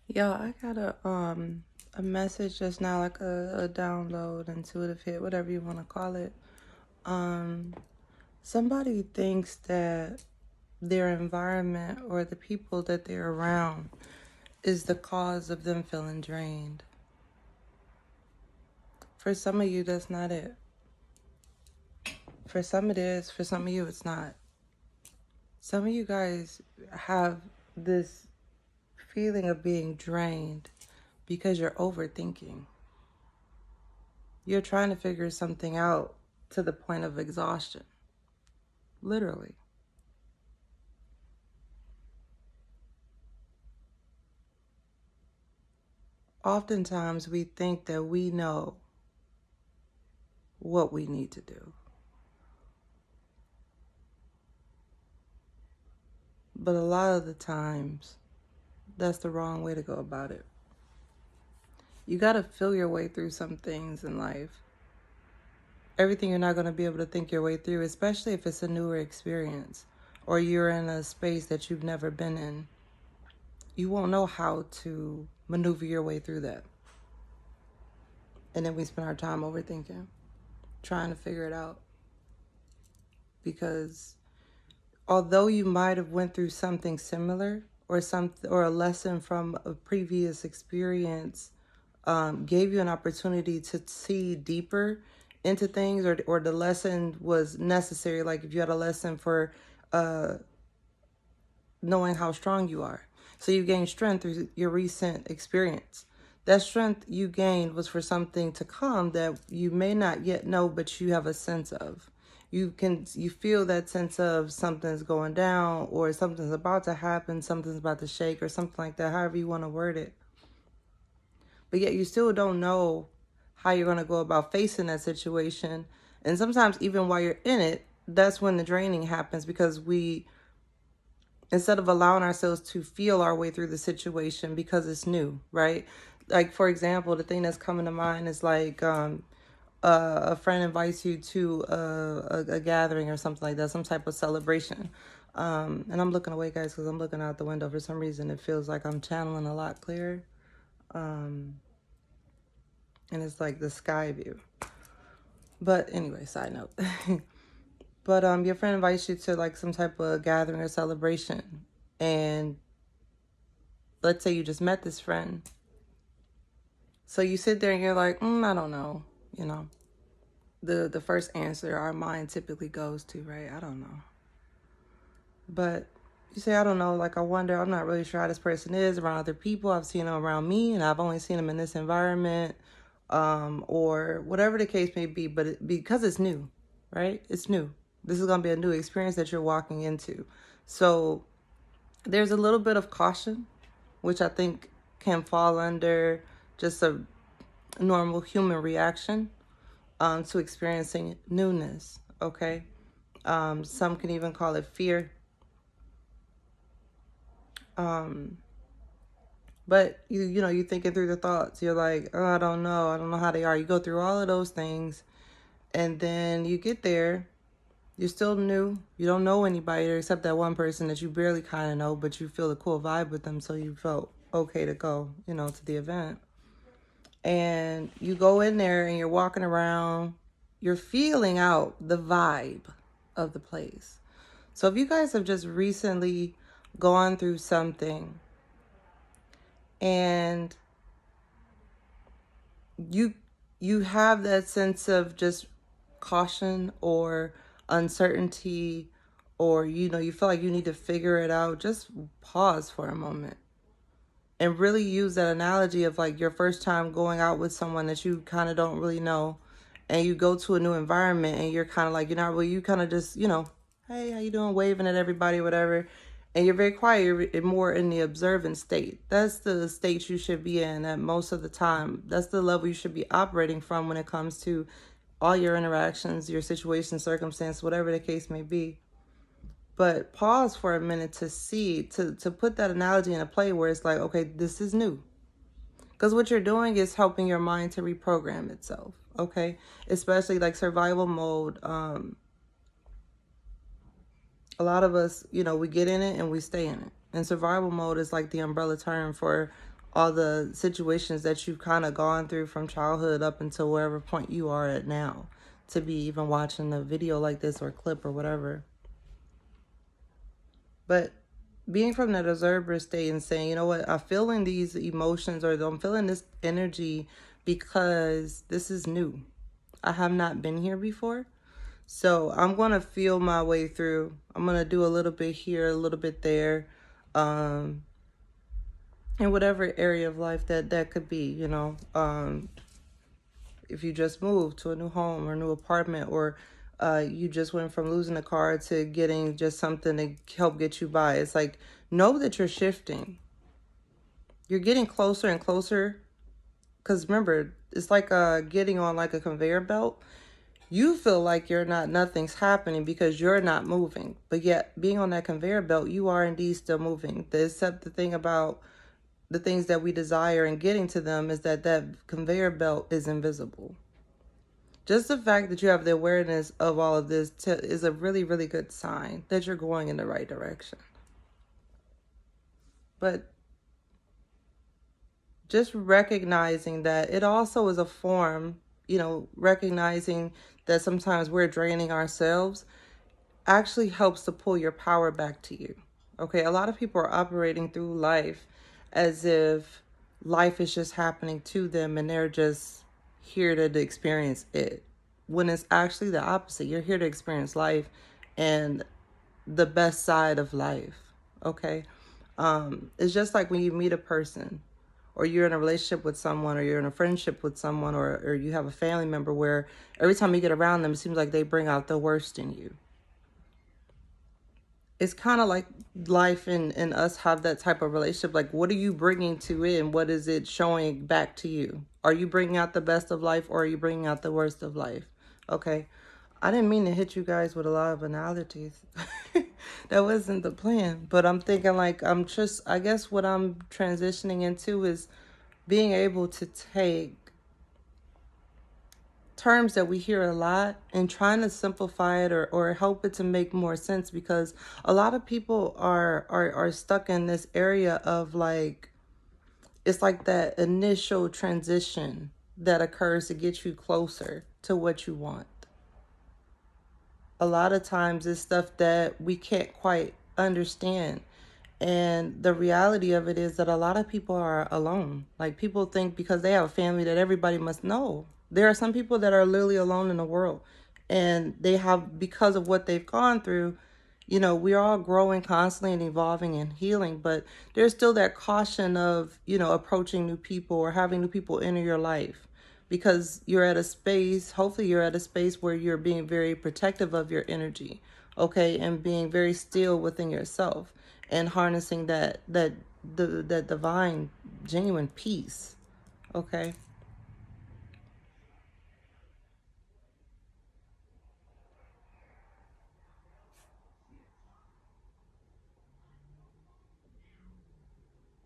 Yeah, I got a message just now, like a download, intuitive hit, whatever you want to call it. Um, Somebody thinks that their environment or the people that they're around is the cause of them feeling drained. For some of you, that's not it. For some it is, for some of you, it's not. Some of you guys have this feeling of being drained because you're overthinking. You're trying to figure something out to the point of exhaustion. Literally. Oftentimes we think that we know what we need to do. But a lot of the times, that's the wrong way to go about it. You got to feel your way through some things in life. Everything you're not going to be able to think your way through, especially if it's a newer experience or you're in a space that you've never been in. You won't know how to maneuver your way through that. And then we spend our time overthinking, trying to figure it out. Because although you might have went through something similar or a lesson from a previous experience gave you an opportunity to see deeper into things, or the lesson was necessary, like if you had a lesson for knowing how strong you are, so you gained strength through your recent experience. That strength you gained was for something to come that you may not yet know, but you have a sense of. You feel that sense of something's going down, or something's about to happen, something's about to shake, or something like that, however you want to word it. But yet you still don't know how you're going to go about facing that situation. And sometimes even while you're in it, that's when the draining happens, because instead of allowing ourselves to feel our way through the situation because it's new, right? Like, for example, the thing that's coming to mind is like a friend invites you to a gathering or something like that, some type of celebration. And I'm looking away, guys, because I'm looking out the window. For some reason, it feels like I'm channeling a lot clearer. And it's like the sky view. But anyway, side note. But your friend invites you to like some type of gathering or celebration, and let's say you just met this friend. So you sit there and you're like, I don't know, you know. The first answer our mind typically goes to, right? I don't know. But you say, I don't know, like I wonder, I'm not really sure how this person is around other people. I've seen them around me and I've only seen them in this environment, or whatever the case may be. But because it's new, right? It's new. This is going to be a new experience that you're walking into. So there's a little bit of caution, which I think can fall under just a normal human reaction to experiencing newness. Okay. Some can even call it fear. Um, but you're thinking through the thoughts. You're like, oh, I don't know. I don't know how they are. You go through all of those things, and then you get there. You're still new. You don't know anybody except that one person that you barely kind of know, but you feel a cool vibe with them, so you felt okay to go, to the event. And you go in there and you're walking around. You're feeling out the vibe of the place. So if you guys have just recently gone through something and you you have that sense of just caution or uncertainty, or you feel like you need to figure it out, just pause for a moment and really use that analogy of like your first time going out with someone that you kind of don't really know, and you go to a new environment and you're kind of like, you're not really, you kind of just, hey, how you doing, waving at everybody, whatever, and you're very quiet. You're more in the observant state. That's the state you should be in at most of the time. That's the level you should be operating from when it comes to all your interactions, your situation, circumstance, whatever the case may be. But pause for a minute to see, to put that analogy in a play where it's like, okay, this is new. Because what you're doing is helping your mind to reprogram itself, okay? Especially like survival mode. A lot of us, we get in it and we stay in it. And survival mode is like the umbrella term for all the situations that you've kind of gone through from childhood up until wherever point you are at now to be even watching a video like this or clip or whatever. But being from that observer state and saying, you know what, I'm feeling these emotions or I'm feeling this energy because this is new. I have not been here before. So I'm going to feel my way through. I'm going to do a little bit here, a little bit there. In whatever area of life that could be, if you just moved to a new home or new apartment, or you just went from losing a car to getting just something to help get you by. It's like, know that you're shifting. You're getting closer and closer. Because remember, it's like getting on like a conveyor belt. You feel like nothing's happening because you're not moving. But yet, being on that conveyor belt, you are indeed still moving. Except the thing about the things that we desire and getting to them is that conveyor belt is invisible. Just the fact that you have the awareness of all of this is a really, really good sign that you're going in the right direction. But just recognizing that it also is a form, recognizing that sometimes we're draining ourselves actually helps to pull your power back to you. Okay, a lot of people are operating through life as if life is just happening to them and they're just here to experience it. When it's actually the opposite. You're here to experience life and the best side of life. Okay? It's just like when you meet a person or you're in a relationship with someone or you're in a friendship with someone or you have a family member where every time you get around them, it seems like they bring out the worst in you. It's kind of like life and us have that type of relationship. Like, what are you bringing to it and what is it showing back to you? Are you bringing out the best of life or are you bringing out the worst of life? Okay. I didn't mean to hit you guys with a lot of analogies. That wasn't the plan. But I'm thinking like I guess what I'm transitioning into is being able to take terms that we hear a lot and trying to simplify it or help it to make more sense, because a lot of people are stuck in this area of like, it's like that initial transition that occurs to get you closer to what you want. A lot of times it's stuff that we can't quite understand. And the reality of it is that a lot of people are alone. Like, people think because they have a family that everybody must know. There are some people that are literally alone in the world. And they have, because of what they've gone through, we're all growing constantly and evolving and healing. But there's still that caution of, approaching new people or having new people enter your life. Because you're at a space, hopefully you're at a space where you're being very protective of your energy, okay, and being very still within yourself and harnessing that divine, genuine peace, okay?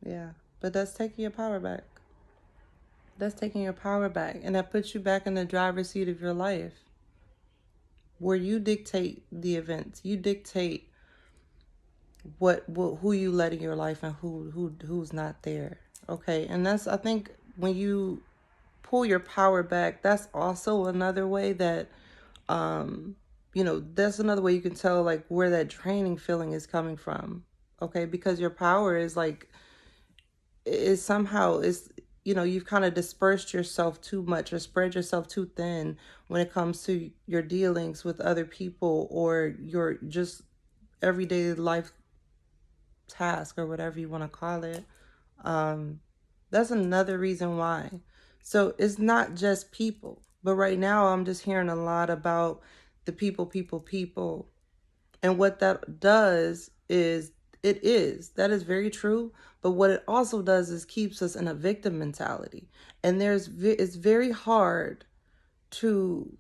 Yeah, but that's taking your power back. That's taking your power back, and that puts you back in the driver's seat of your life, where you dictate the events. You dictate who you let in your life and who's not there. Okay, and that's, I think, when you pull your power back, that's also another way that that's another way you can tell like where that draining feeling is coming from. Okay, because your power is like, is somehow is, you've kind of dispersed yourself too much or spread yourself too thin when it comes to your dealings with other people or your just everyday life task or whatever you want to call it. That's another reason why. So it's not just people, but right now I'm just hearing a lot about the people. And what that does is, that is very true. But what it also does is keeps us in a victim mentality. And it's very hard to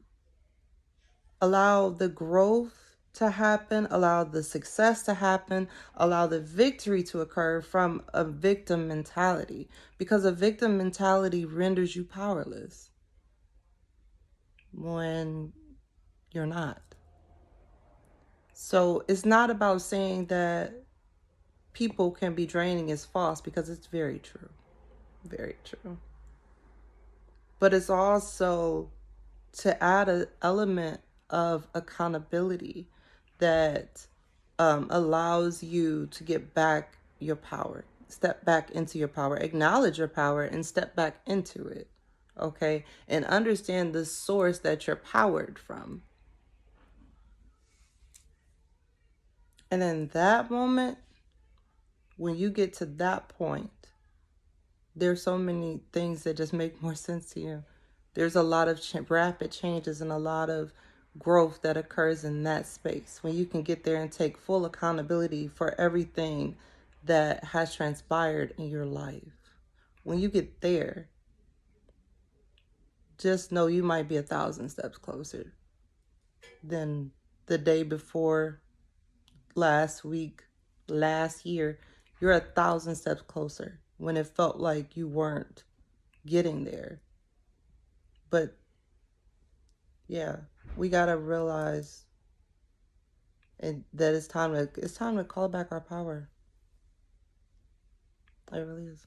allow the growth to happen, allow the success to happen, allow the victory to occur from a victim mentality, because a victim mentality renders you powerless when you're not. So it's not about saying that people can be draining is false, because it's very true. Very true. But it's also to add an element of accountability that allows you to get back your power, step back into your power, acknowledge your power, and step back into it. Okay. And understand the source that you're powered from. And in that moment, when you get to that point, there's so many things that just make more sense to you. There's a lot of rapid changes and a lot of growth that occurs in that space when you can get there and take full accountability for everything that has transpired in your life. When you get there, just know you might be 1,000 steps closer than the day before, last week, last year. You're 1,000 steps closer when it felt like you weren't getting there. But yeah, we gotta realize that it's time to call back our power. It really is.